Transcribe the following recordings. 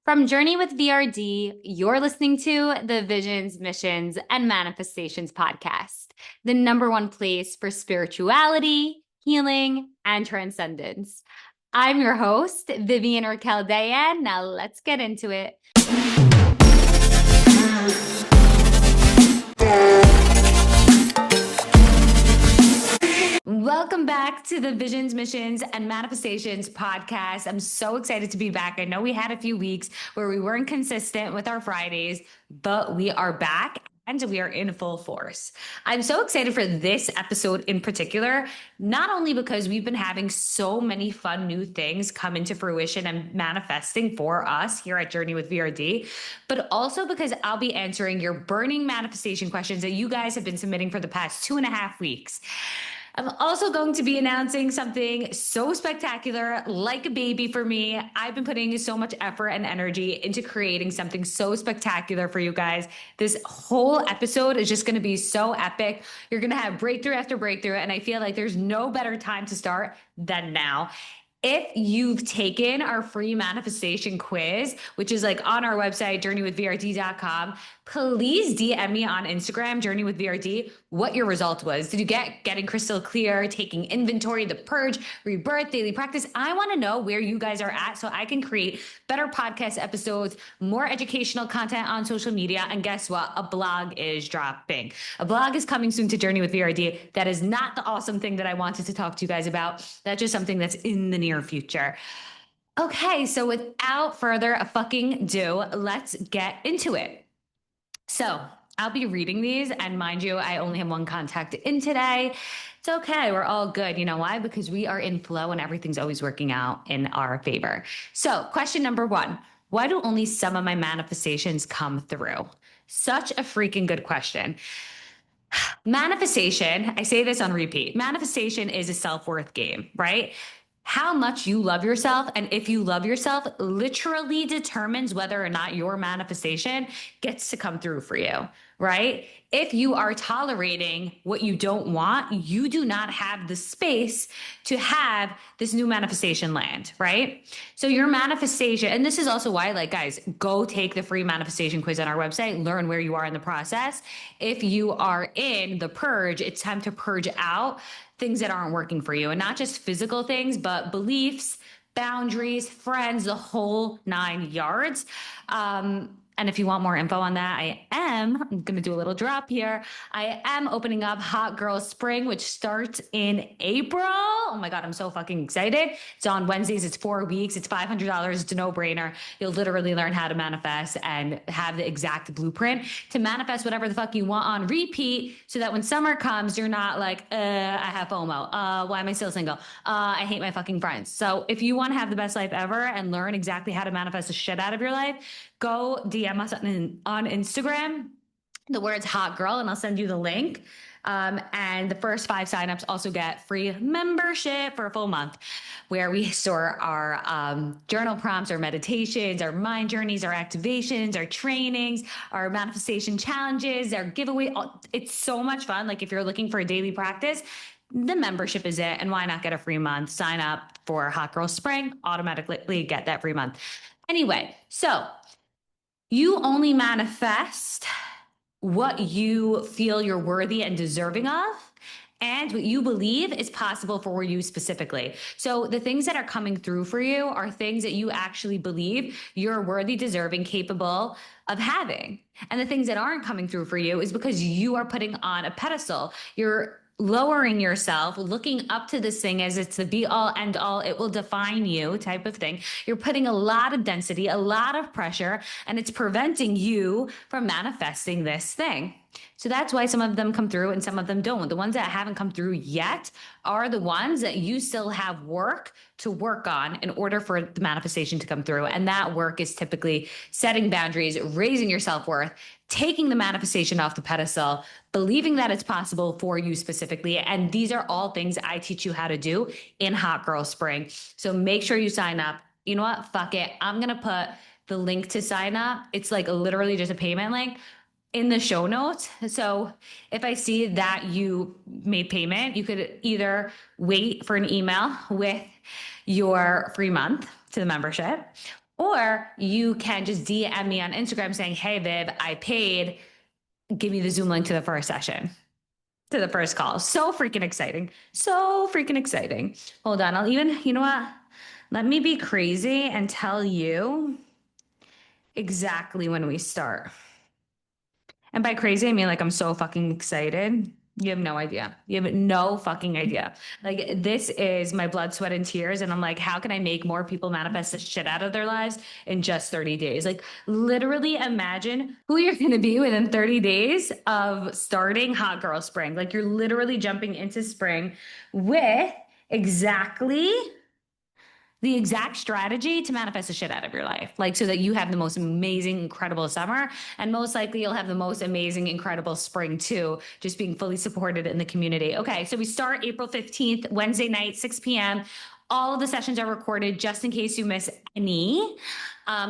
From Journey with VRD, you're listening to the Visions, Missions, and Manifestations podcast, the number one place for spirituality, healing, and transcendence. I'm your host, Vivian Raquel Dayan. Now let's get into it. Welcome back to the Visions, Missions, and Manifestations podcast. I'm so excited to be back. I know we had a few weeks where we weren't consistent with our Fridays, but we are back and we are in full force. I'm so excited for this episode in particular, not only because we've been having so many fun new things come into fruition and manifesting for us here at Journey with VRD, but also because I'll be answering your burning manifestation questions that you guys have been submitting for the past 2.5 weeks. I'm also going to be announcing something so spectacular, like a baby for me. I've been putting so much effort and energy into creating something so spectacular for you guys. This whole episode is just going to be so epic. You're going to have breakthrough after breakthrough, and I feel like there's no better time to start than now. If you've taken our free manifestation quiz, which is like on our website, journeywithvrd.com, please DM me on Instagram, journeywithvrd, what your result was. Did you get getting crystal clear, taking inventory, the purge, rebirth, daily practice? I want to know where you guys are at so I can create better podcast episodes, more educational content on social media. And guess what? A blog is dropping. A blog is coming soon to Journey with VRD. That is not the awesome thing that I wanted to talk to you guys about. That's just something that's in the near future. Okay, so without further fucking ado, let's get into it. So I'll be reading these, and mind you, I only have one contact in today. It's okay. We're all good. You know why? Because we are in flow and everything's always working out in our favor. So question number 1, why do only some of my manifestations come through? Such a freaking good question. Manifestation, I say this on repeat, manifestation is a self-worth game, right? How much you love yourself, and if you love yourself, literally determines whether or not your manifestation gets to come through for you, right? If you are tolerating what you don't want, you do not have the space to have this new manifestation land, right? So your manifestation, and this is also why, like, guys, go take the free manifestation quiz on our website, learn where you are in the process. If you are in the purge, it's time to purge out things that aren't working for you, and not just physical things, but beliefs, boundaries, friends, the whole 9 yards. And if you want more info on that, I'm going to do a little drop here. I am opening up Hot Girl Spring, which starts in April. Oh my God, I'm so fucking excited. It's on Wednesdays. It's 4 weeks. It's $500. It's a no-brainer. You'll literally learn how to manifest and have the exact blueprint to manifest whatever the fuck you want on repeat, so that when summer comes, you're not like, I have FOMO. Why am I still single? I hate my fucking friends. So if you want to have the best life ever and learn exactly how to manifest the shit out of your life, go DM us on Instagram, the words Hot Girl, and I'll send you the link. And the first 5 signups also get free membership for a full month, where we store our journal prompts, our meditations, our mind journeys, our activations, our trainings, our manifestation challenges, our giveaway. It's so much fun. Like, if you're looking for a daily practice, the membership is it. And why not get a free month? Sign up for Hot Girl Spring, automatically get that free month. Anyway, so you only manifest what you feel you're worthy and deserving of, and what you believe is possible for you specifically. So the things that are coming through for you are things that you actually believe you're worthy, deserving, capable of having. And the things that aren't coming through for you is because you are putting on a pedestal. You're lowering yourself, looking up to this thing as it's the be all end all, it will define you type of thing. You're putting a lot of density, a lot of pressure, and it's preventing you from manifesting this thing. So that's why some of them come through and some of them don't. The ones that haven't come through yet are the ones that you still have work to work on in order for the manifestation to come through. And that work is typically setting boundaries, raising your self-worth, taking the manifestation off the pedestal, believing that it's possible for you specifically. And these are all things I teach you how to do in Hot Girl Spring. So make sure you sign up. You know what? Fuck it. I'm going to put the link to sign up. It's like literally just a payment link in the show notes. So if I see that you made payment, you could either wait for an email with your free month to the membership, Or you can just DM me on Instagram saying, hey, Viv, I paid. Give me the Zoom link to the first session, to the first call. So freaking exciting. So freaking exciting. Hold on. I'll even, you know what? Let me be crazy and tell you exactly when we start. And by crazy, I mean like I'm so fucking excited. You have no idea. You have no fucking idea. Like, this is my blood, sweat, and tears. And I'm like, how can I make more people manifest the shit out of their lives in just 30 days? Like, literally imagine who you're going to be within 30 days of starting Hot Girl Spring. Like, you're literally jumping into spring with exactly the exact strategy to manifest the shit out of your life. Like, so that you have the most amazing, incredible summer. And most likely you'll have the most amazing, incredible spring too, just being fully supported in the community. Okay. So we start April 15th, Wednesday night, 6 p.m. All of the sessions are recorded just in case you miss any.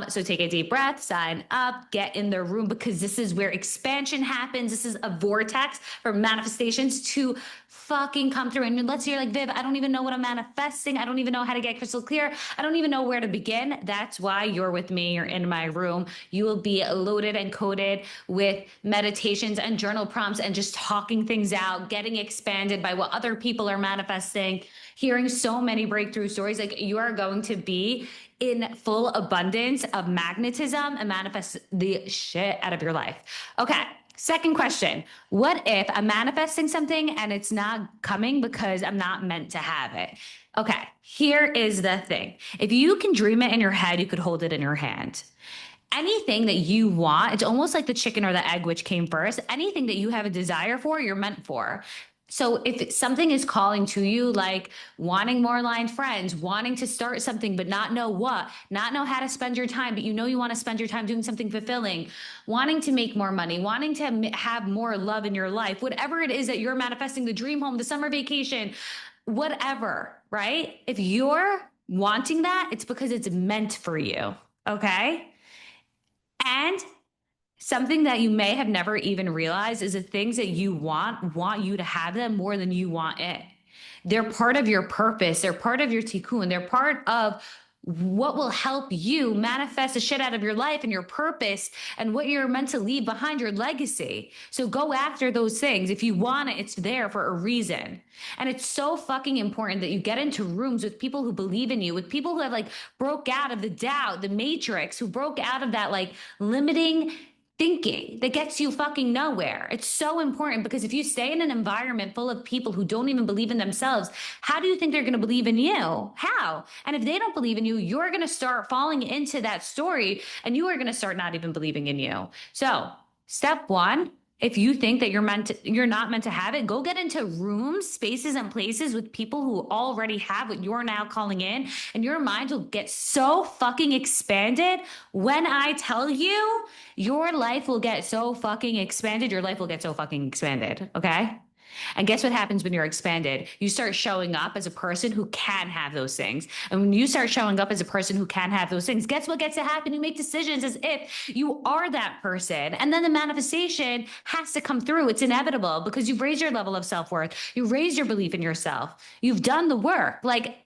So take a deep breath, sign up, get in the room, because this is where expansion happens. This is a vortex for manifestations to fucking come through. And let's hear like, Viv, I don't even know what I'm manifesting. I don't even know how to get crystal clear. I don't even know where to begin. That's why you're with me. You're in my room. You will be loaded and coded with meditations and journal prompts and just talking things out, getting expanded by what other people are manifesting, hearing so many breakthrough stories. Like, you are going to be in full abundance of magnetism and manifest the shit out of your life. Okay. Second question. What if I'm manifesting something and it's not coming because I'm not meant to have it? Okay. Here is the thing. If you can dream it in your head, you could hold it in your hand. Anything that you want, it's almost like the chicken or the egg, which came first. Anything that you have a desire for, you're meant for. So if something is calling to you, like wanting more aligned friends, wanting to start something, but not know what, not know how to spend your time, but you know you want to spend your time doing something fulfilling, wanting to make more money, wanting to have more love in your life, whatever it is that you're manifesting, the dream home, the summer vacation, whatever, right? If you're wanting that, it's because it's meant for you. Okay. And something that you may have never even realized is the things that you want you to have them more than you want it. They're part of your purpose. They're part of your tikkun. They're part of what will help you manifest the shit out of your life and your purpose and what you're meant to leave behind, your legacy. So go after those things. If you want it, it's there for a reason. And it's so fucking important that you get into rooms with people who believe in you, with people who have like broke out of the doubt, the matrix, who broke out of that like limiting thinking that gets you fucking nowhere. It's so important, because if you stay in an environment full of people who don't even believe in themselves, how do you think they're going to believe in you? How? And if they don't believe in you, you're going to start falling into that story and you are going to start not even believing in you. So, step one, if you think that you're not meant to have it, go get into rooms, spaces, and places with people who already have what you're now calling in, and your mind will get so fucking expanded. When I tell you, your life will get so fucking expanded, your life will get so fucking expanded. Okay. And guess what happens when you're expanded? You start showing up as a person who can have those things. And when you start showing up as a person who can have those things, guess what gets to happen? You make decisions as if you are that person. And then the manifestation has to come through. It's inevitable, because you've raised your level of self-worth. You raised your belief in yourself. You've done the work. Like,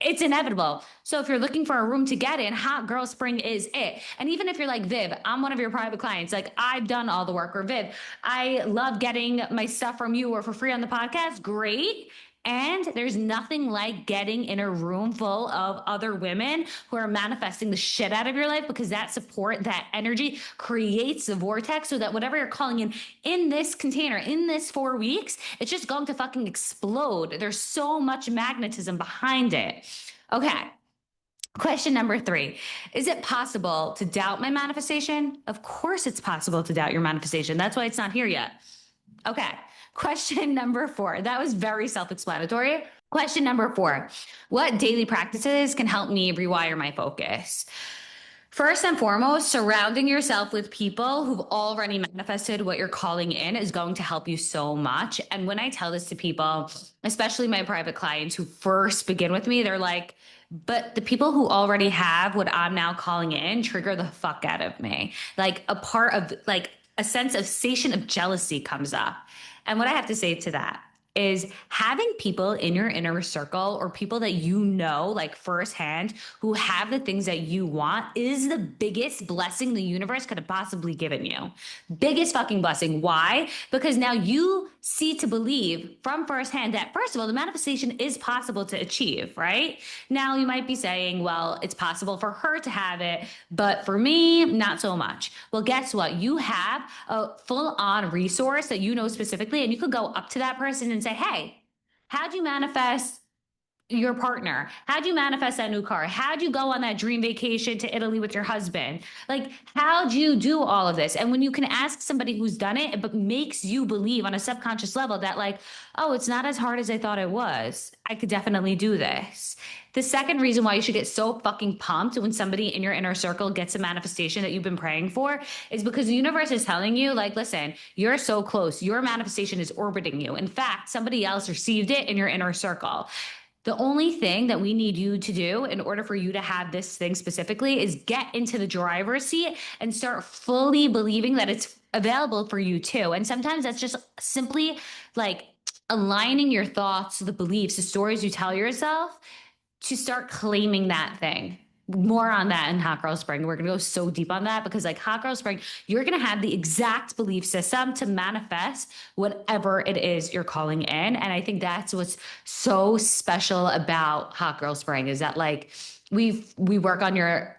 it's inevitable. So if you're looking for a room to get in, Hot Girl Spring is it. And even if you're like, Viv, I'm one of your private clients, like I've done all the work, or Viv, I love getting my stuff from you or for free on the podcast, great. And there's nothing like getting in a room full of other women who are manifesting the shit out of your life, because that support, that energy creates a vortex, so that whatever you're calling in this container, in this 4 weeks, it's just going to fucking explode. There's so much magnetism behind it. Okay. Question number 3. Is it possible to doubt my manifestation? Of course it's possible to doubt your manifestation. That's why it's not here yet. Okay. Question number 4. That was very self-explanatory. Question number 4. What daily practices can help me rewire my focus? First and foremost, surrounding yourself with people who've already manifested what you're calling in is going to help you so much. And when I tell this to people, especially my private clients who first begin with me, they're like, but the people who already have what I'm now calling in trigger the fuck out of me. Like, a part of like a sense of satiation of jealousy comes up. And what I have to say to that is having people in your inner circle or people that you know, like firsthand, who have the things that you want is the biggest blessing the universe could have possibly given you. Biggest fucking blessing. Why? Because now you see to believe from firsthand that, first of all, the manifestation is possible to achieve, right? Now you might be saying, well, it's possible for her to have it, but for me, not so much. Well, guess what? You have a full on resource that you know specifically, and you could go up to that person and say, hey, how'd you manifest your partner? How'd you manifest that new car? How'd you go on that dream vacation to Italy with your husband? Like, how'd you do all of this? And when you can ask somebody who's done it, it makes you believe on a subconscious level that, like, oh, it's not as hard as I thought it was. I could definitely do this. The second reason why you should get so fucking pumped when somebody in your inner circle gets a manifestation that you've been praying for is because the universe is telling you, like, listen, you're so close. Your manifestation is orbiting you. In fact, somebody else received it in your inner circle. The only thing that we need you to do in order for you to have this thing specifically is get into the driver's seat and start fully believing that it's available for you too. And sometimes that's just simply like aligning your thoughts, the beliefs, the stories you tell yourself to start claiming that thing. More on that in Hot Girl Spring. We're going to go so deep on that because, like, Hot Girl Spring, you're going to have the exact belief system to manifest whatever it is you're calling in. And I think that's what's so special about Hot Girl Spring is that, like, we work on your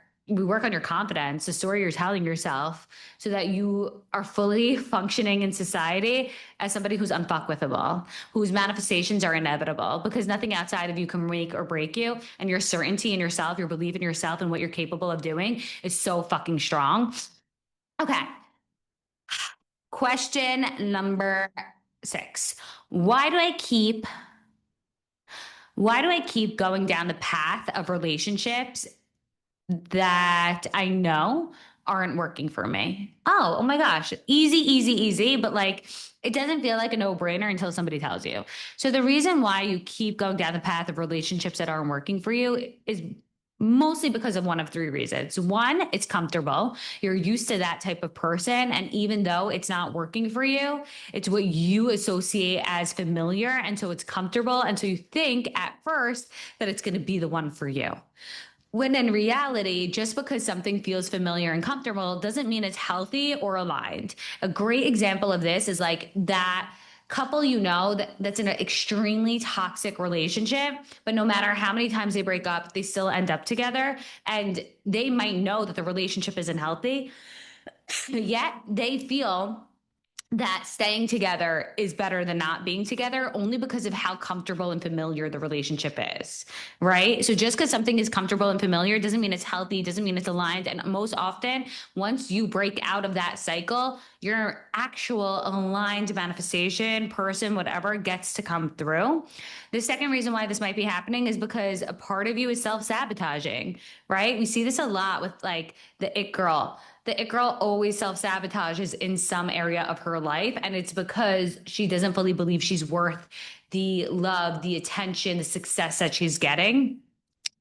confidence, the story you're telling yourself, so that you are fully functioning in society as somebody who's unfuckwithable, whose manifestations are inevitable, because nothing outside of you can make or break you. And your certainty in yourself, your belief in yourself and what you're capable of doing is so fucking strong. Okay. Question number 6. Why do I keep going down the path of relationships that I know aren't working for me? Oh my gosh. Easy, easy, easy. But, like, it doesn't feel like a no brainer until somebody tells you. So the reason why you keep going down the path of relationships that aren't working for you is mostly because of one of 3 reasons. One, it's comfortable. You're used to that type of person. And even though it's not working for you, it's what you associate as familiar. And so it's comfortable. And so you think at first that it's going to be the one for you. When in reality, just because something feels familiar and comfortable doesn't mean it's healthy or aligned. A great example of this is like that couple that's in an extremely toxic relationship, but no matter how many times they break up, they still end up together. And they might know that the relationship isn't healthy, yet they feel that staying together is better than not being together only because of how comfortable and familiar the relationship is, right? So just because something is comfortable and familiar doesn't mean it's healthy, doesn't mean it's aligned. And most often, once you break out of that cycle, your actual aligned manifestation, person, whatever, gets to come through. The second reason why this might be happening is because a part of you is self-sabotaging, right? We see this a lot with, like, the it girl. The it girl always self-sabotages in some area of her life. And it's because she doesn't fully believe she's worth the love, the attention, the success that she's getting.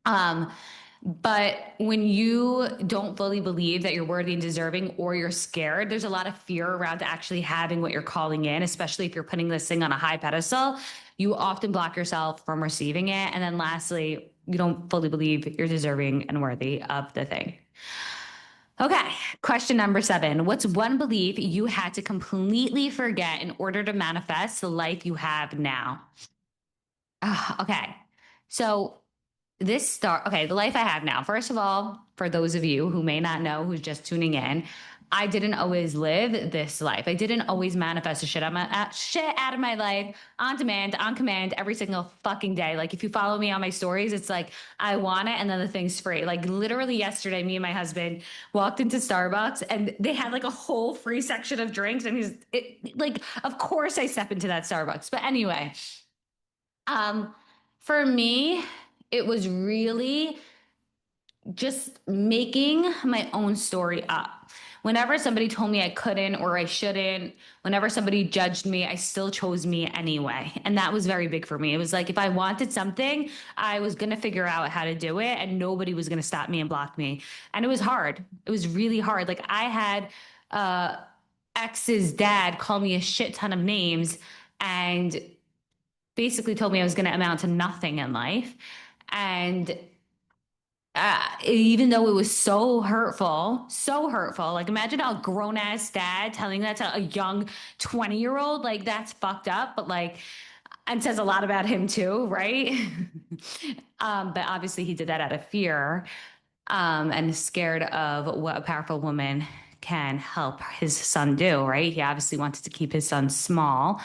But when you don't fully believe that you're worthy and deserving, or you're scared, there's a lot of fear around actually having what you're calling in, especially if you're putting this thing on a high pedestal. You often block yourself from receiving it. And then lastly, you don't fully believe you're deserving and worthy of the thing. Okay, question number 7. What's one belief you had to completely forget in order to manifest the life you have now? Okay, so the life I have now. First of all, for those of you who may not know, who's just tuning in, I didn't always live this life. I didn't always manifest the shit out of my life on demand, on command, every single fucking day. Like, if you follow me on my stories, it's like, I want it and then the thing's free. Like, literally yesterday, me and my husband walked into Starbucks and they had like a whole free section of drinks. And like, of course I step into that Starbucks. But anyway, for me, it was really just making my own story up. Whenever somebody told me I couldn't or I shouldn't, whenever somebody judged me, I still chose me anyway. And that was very big for me. It was like, if I wanted something, I was going to figure out how to do it, and nobody was going to stop me and block me. And it was hard. It was really hard. Like, I had ex's dad call me a shit ton of names, and basically told me I was going to amount to nothing in life. And even though it was so hurtful, like imagine a grown ass dad telling that to a young 20-year-old, like that's fucked up, but like, and says a lot about him too, right? But obviously he did that out of fear, and is scared of what a powerful woman can help his son do, right? He obviously wanted to keep his son small.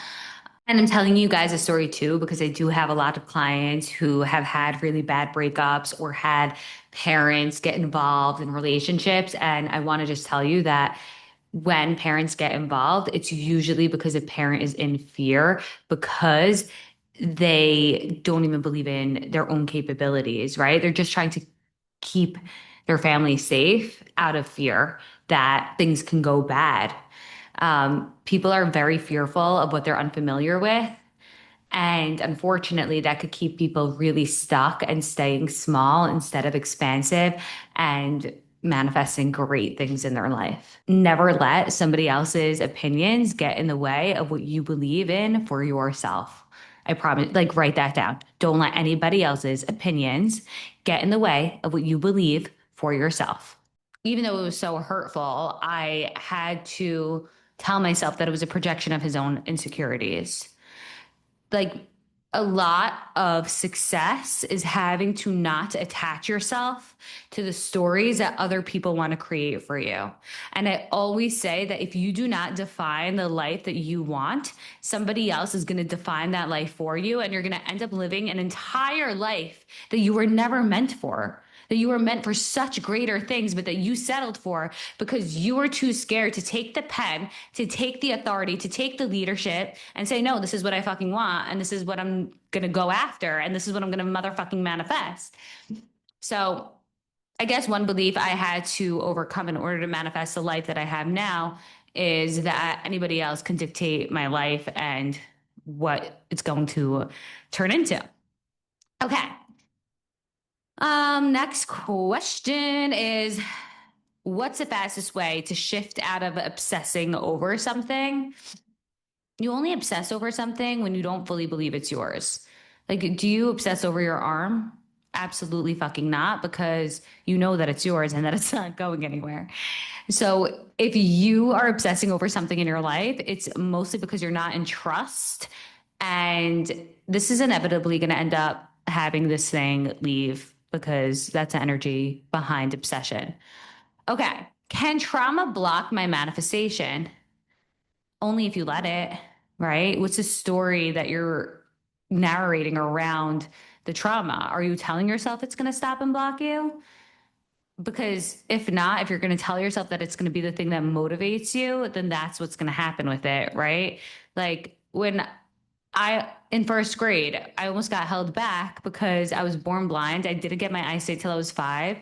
And I'm telling you guys a story too, because I do have a lot of clients who have had really bad breakups or had parents get involved in relationships. And I want to just tell you that when parents get involved, it's usually because a parent is in fear because they don't even believe in their own capabilities, right? They're just trying to keep their family safe out of fear that things can go bad. People are very fearful of what they're unfamiliar with. And unfortunately, that could keep people really stuck and staying small instead of expansive and manifesting great things in their life. Never let somebody else's opinions get in the way of what you believe in for yourself. I promise, like, write that down. Don't let anybody else's opinions get in the way of what you believe for yourself. Even though it was so hurtful, I had to tell myself that it was a projection of his own insecurities. Like, a lot of success is having to not attach yourself to the stories that other people want to create for you. And I always say that if you do not define the life that you want, somebody else is going to define that life for you. And you're going to end up living an entire life that you were never meant for, that you were meant for such greater things, but that you settled for because you were too scared to take the pen, to take the authority, to take the leadership and say, no, this is what I fucking want. And this is what I'm going to go after. And this is what I'm going to motherfucking manifest. So I guess one belief I had to overcome in order to manifest the life that I have now is that anybody else can dictate my life and what it's going to turn into. Okay. Next question is, what's the fastest way to shift out of obsessing over something? You only obsess over something when you don't fully believe it's yours. Like, do you obsess over your arm? Absolutely fucking not, because you know that it's yours and that it's not going anywhere. So if you are obsessing over something in your life, it's mostly because you're not in trust. And this is inevitably going to end up having this thing leave because that's the energy behind obsession. Okay. Can trauma block my manifestation? Only if you let it, right? What's the story that you're narrating around the trauma? Are you telling yourself it's going to stop and block you? Because if not, if you're going to tell yourself that it's going to be the thing that motivates you, then that's what's going to happen with it, right? Like when in first grade, I almost got held back because I was born blind. I didn't get my eyesight till I was 5.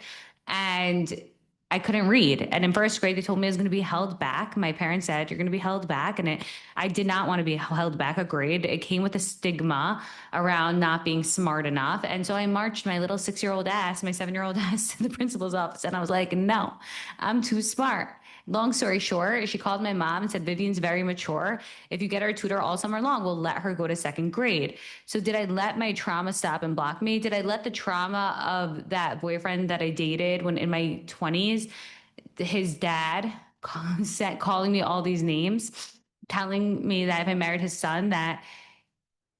And I couldn't read. And in first grade, they told me I was going to be held back. My parents said, you're going to be held back. And I did not want to be held back a grade. It came with a stigma around not being smart enough. And so I marched my little 6-year-old ass, my 7-year-old ass to the principal's office. And I was like, no, I'm too smart. Long story short, she called my mom and said, Vivian's very mature. If you get her a tutor all summer long, we'll let her go to second grade. So did I let my trauma stop and block me? Did I let the trauma of that boyfriend that I dated when in my 20s, his dad calling me all these names, telling me that if I married his son, that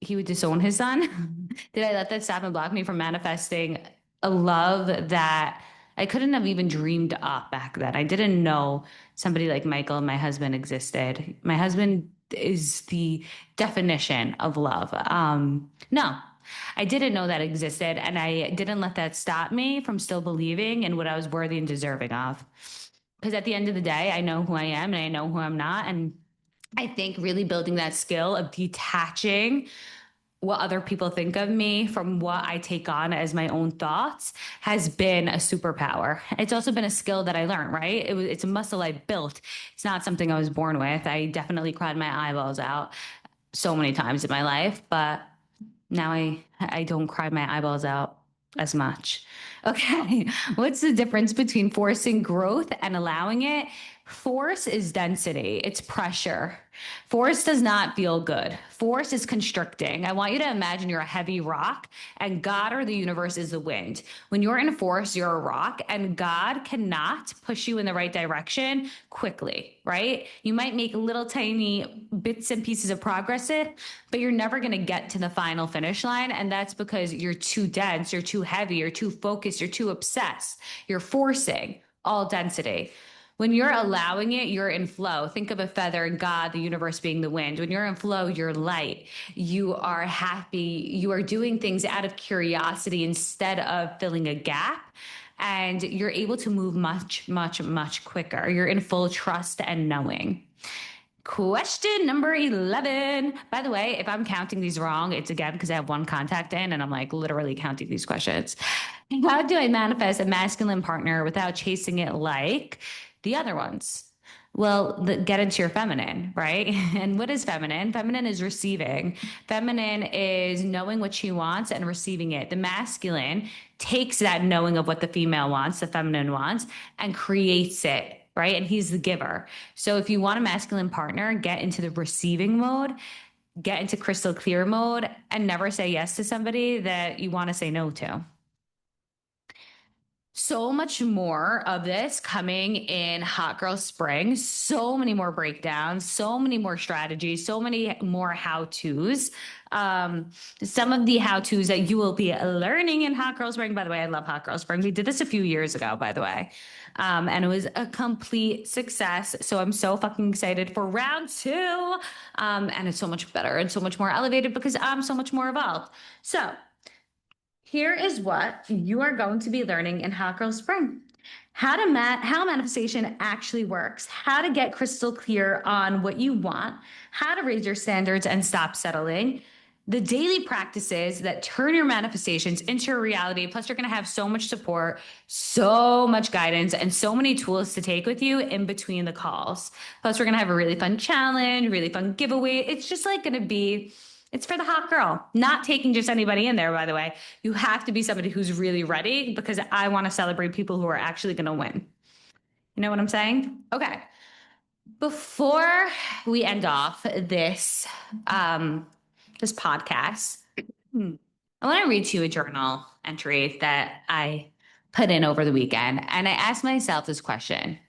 he would disown his son? Did I let that stop and block me from manifesting a love that I couldn't have even dreamed up back then? I didn't know somebody like Michael, my husband, existed. My husband is the definition of love. No, I didn't know that existed. And I didn't let that stop me from still believing in what I was worthy and deserving of. Because at the end of the day, I know who I am and I know who I'm not. And I think really building that skill of detaching what other people think of me from what I take on as my own thoughts has been a superpower. It's also been a skill that I learned, right? It's a muscle I built. It's not something I was born with. I definitely cried my eyeballs out so many times in my life, but now I don't cry my eyeballs out as much. Okay. What's the difference between forcing growth and allowing it? Force is density, it's pressure. Force does not feel good. Force is constricting. I want you to imagine you're a heavy rock and God or the universe is the wind. When you're in force, you're a rock and God cannot push you in the right direction quickly, right? You might make little tiny bits and pieces of progress, but you're never going to get to the final finish line. And that's because you're too dense, you're too heavy, you're too focused, you're too obsessed. You're forcing all density. When you're allowing it, you're in flow. Think of a feather and God, the universe being the wind. When you're in flow, you're light. You are happy. You are doing things out of curiosity instead of filling a gap. And you're able to move much, much, much quicker. You're in full trust and knowing. Question number 11. By the way, if I'm counting these wrong, it's again because I have one contact in and I'm like literally counting these questions. How do I manifest a masculine partner without chasing it like the other ones? Well, get into your feminine, right? And what is feminine? Feminine is receiving. Feminine is knowing what she wants and receiving it. The masculine takes that knowing of what the female wants, the feminine wants, and creates it, right? And he's the giver. So if you want a masculine partner, get into the receiving mode, get into crystal clear mode, and never say yes to somebody that you want to say no to. So much more of this coming in Hot Girl Spring. So many more breakdowns, so many more strategies, so many more how to's. Some of the how to's that you will be learning in Hot Girl Spring. By the way, I love Hot Girl Spring. We did this a few years ago, by the way. And it was a complete success. So I'm so fucking excited for round two. And it's so much better and so much more elevated because I'm so much more evolved. So here is what you are going to be learning in Hot Girl Spring. How manifestation actually works, how to get crystal clear on what you want, how to raise your standards and stop settling, the daily practices that turn your manifestations into a reality. Plus, you're going to have so much support, so much guidance, and so many tools to take with you in between the calls. Plus, we're going to have a really fun challenge, really fun giveaway. It's just like going to be it's for the hot girl, not taking just anybody in there, by the way. You have to be somebody who's really ready because I want to celebrate people who are actually going to win. You know what I'm saying? Okay. Before we end off this podcast, I want to read to you a journal entry that I put in over the weekend. And I asked myself this question.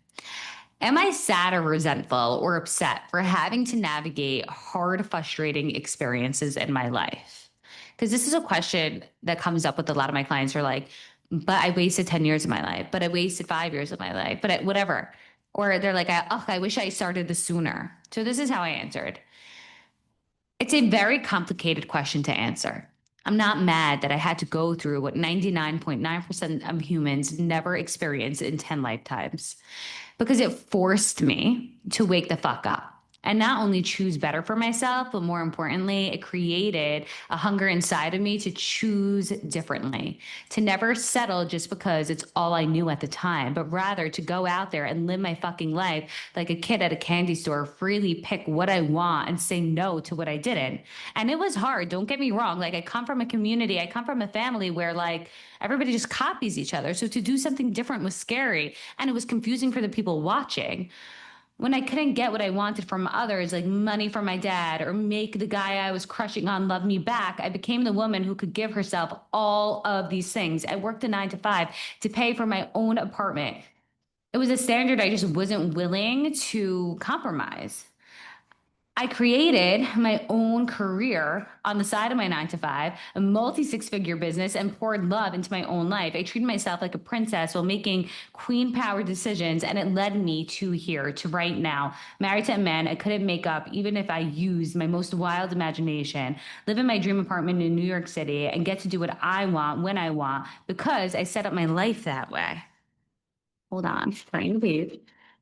Am I sad or resentful or upset for having to navigate hard, frustrating experiences in my life? Because this is a question that comes up with a lot of my clients who are like, but I wasted 10 years of my life, but I wasted 5 years of my life, but whatever. Or they're like, I wish I started this sooner. So this is how I answered. It's a very complicated question to answer. I'm not mad that I had to go through what 99.9% of humans never experience in 10 lifetimes because it forced me to wake the fuck up and not only choose better for myself, but more importantly, it created a hunger inside of me to choose differently, to never settle just because it's all I knew at the time, but rather to go out there and live my fucking life like a kid at a candy store, freely pick what I want and say no to what I didn't. And it was hard. Don't get me wrong. Like I come from a community, I come from a family where like everybody just copies each other. So to do something different was scary and it was confusing for the people watching. When I couldn't get what I wanted from others, like money from my dad or make the guy I was crushing on love me back, I became the woman who could give herself all of these things. I worked a 9 to 5 to pay for my own apartment. It was a standard I just wasn't willing to compromise. I created my own career on the side of my 9 to 5, a multi 6 figure business, and poured love into my own life. I treated myself like a princess while making queen power decisions, and it led me to here, to right now, married to a man I couldn't make up, even if I used my most wild imagination, live in my dream apartment in New York City, and get to do what I want when I want because I set up my life that way. Hold on, trying to breathe.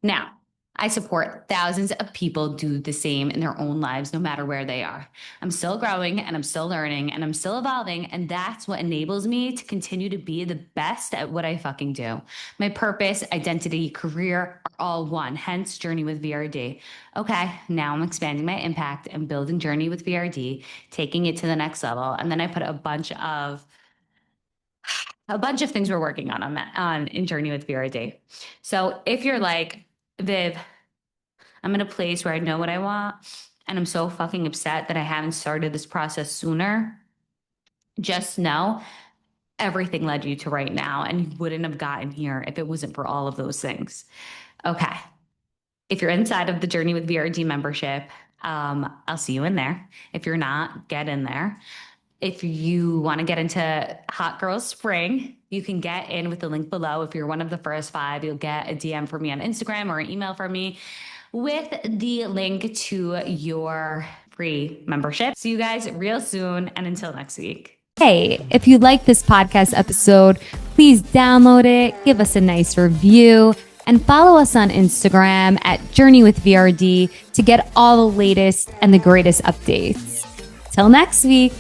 Now, I support thousands of people do the same in their own lives, no matter where they are. I'm still growing and I'm still learning and I'm still evolving. And that's what enables me to continue to be the best at what I fucking do. My purpose, identity, career are all one, hence Journey with VRD. Okay, now I'm expanding my impact and building Journey with VRD, taking it to the next level. And then I put a bunch of a bunch of things we're working on in Journey with VRD. So if you're like, Viv, I'm in a place where I know what I want and I'm so fucking upset that I haven't started this process sooner, just know everything led you to right now, and you wouldn't have gotten here if it wasn't for all of those things. Okay. If you're inside of the Journey with VRD membership, I'll see you in there. If you're not, get in there. If you want to get into Hot Girls Spring, you can get in with the link below. If you're one of the first 5, you'll get a DM from me on Instagram or an email from me with the link to your free membership. See you guys real soon, and until next week. Hey, if you like this podcast episode, please download it, give us a nice review, and follow us on Instagram at Journey with VRD to get all the latest and the greatest updates. Till next week.